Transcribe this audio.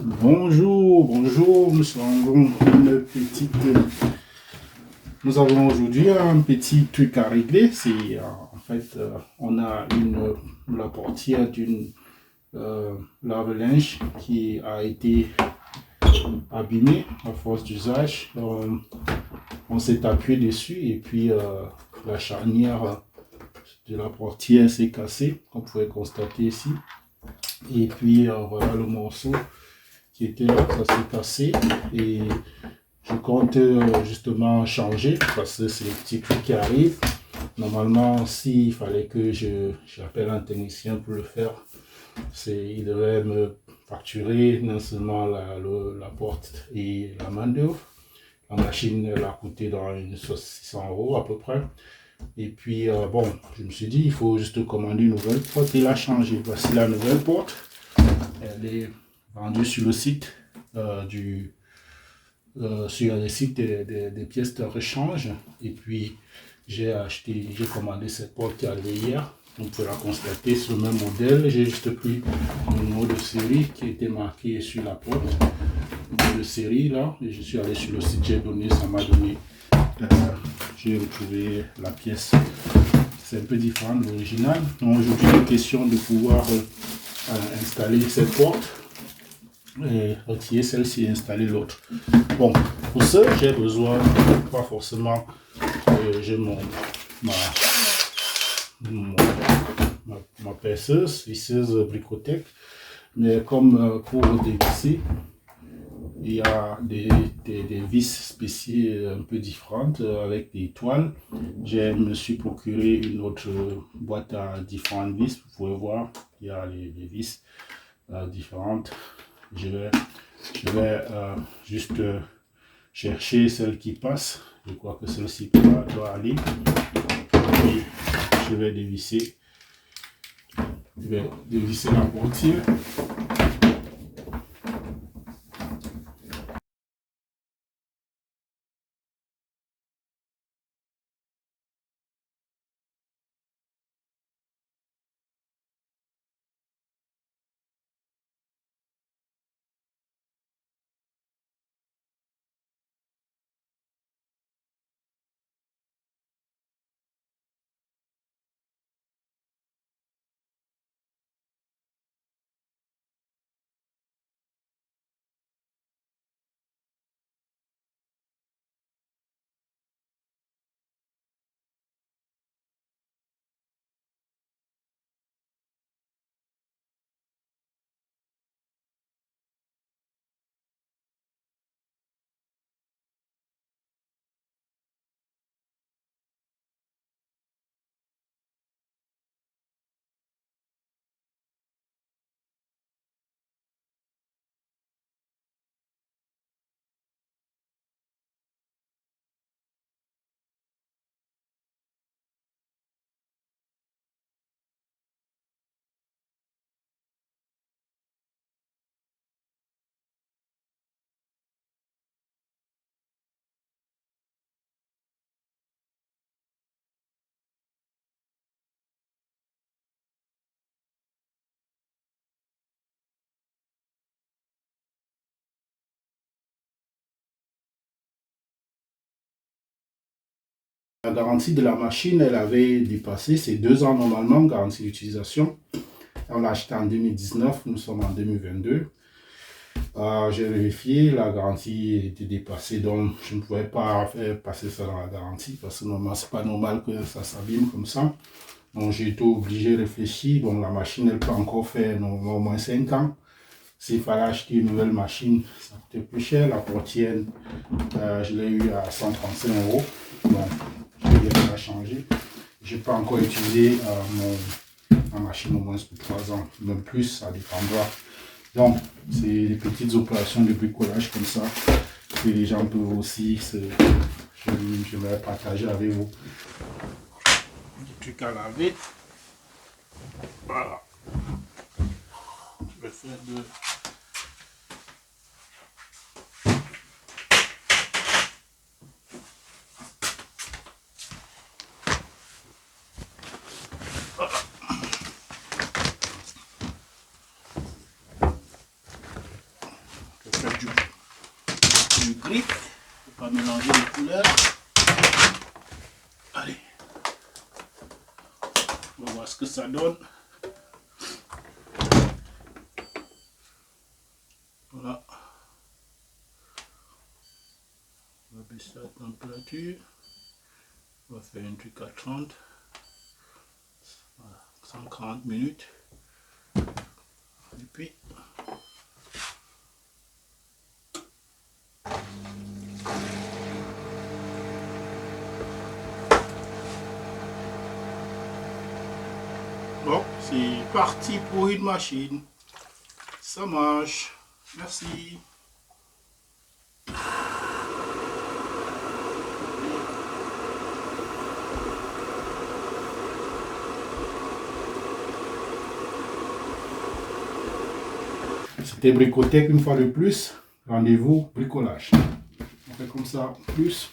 Bonjour, bonjour, nous avons aujourd'hui un petit truc à régler. C'est en fait, on a la portière d'une lave-linge qui a été abîmée à force d'usage. On s'est appuyé dessus et puis la charnière de la portière s'est cassée, comme vous pouvez constater ici. Et puis voilà le morceau qui était là, ça s'est cassé et je compte justement changer parce que c'est le petit truc qui arrive. Normalement, s'il fallait que j'appelle un technicien pour le faire, il devrait me facturer non seulement la porte et la main-d'œuvre. La machine, elle a coûté dans une 600 € à peu près. Et puis, bon, je me suis dit, il faut juste commander une nouvelle porte et la changer. Voici la nouvelle porte. Elle est vendue sur le site sur les sites des pièces de rechange. Et puis, j'ai commandé cette porte qui est arrivée hier. Donc, vous pouvez la constater sur le même modèle. J'ai juste pris le numéro de série qui était marqué sur la porte. Le numéro de série, là. Et je suis allé sur le site, ça m'a donné. J'ai retrouvé la pièce. C'est un peu différent de l'original. Donc, aujourd'hui, il est question de pouvoir installer cette porte. Et retirer celle-ci et installer l'autre. Bon, pour ça, j'ai besoin, pas forcément, j'ai ma perceuse, visseuse Bricotech, mais comme pour dévisser, il y a des vis spéciales un peu différentes avec des toiles. Je me suis procuré une autre boîte à différentes vis. Vous pouvez voir, il y a les vis différentes. Je vais juste chercher celle qui passe. Je crois que celle-ci doit aller. Et je vais dévisser. La portière. La garantie de la machine, elle avait dépassé, c'est 2 ans normalement, garantie d'utilisation. On l'a acheté en 2019, nous sommes en 2022. J'ai vérifié, la garantie était dépassée, donc je ne pouvais pas faire passer ça dans la garantie parce que normalement, c'est pas normal que ça s'abîme comme ça. Donc j'ai été obligé de réfléchir. Bon, la machine, elle peut encore faire au moins 5 ans. S'il fallait acheter une nouvelle machine, ça coûtait plus cher. La portière, je l'ai eu à 135 €. Bon, je vais la changer. Je n'ai pas encore utilisé ma machine au moins pour 3 ans, même plus, ça dépendra. Donc, c'est des petites opérations de bricolage comme ça que les gens peuvent aussi, je vais partager avec vous. Des trucs à laver. Voilà. Je vais faire de... mettre du gris pour pas mélanger les couleurs. Allez, on va voir ce que ça donne. Voilà. On va baisser la température. On va faire un truc à 30. Voilà, 140 minutes. Et puis bon, c'est parti pour une machine. Ça marche. Merci. C'était Bricotech une fois de plus. Rendez-vous bricolage. On fait comme ça, plus.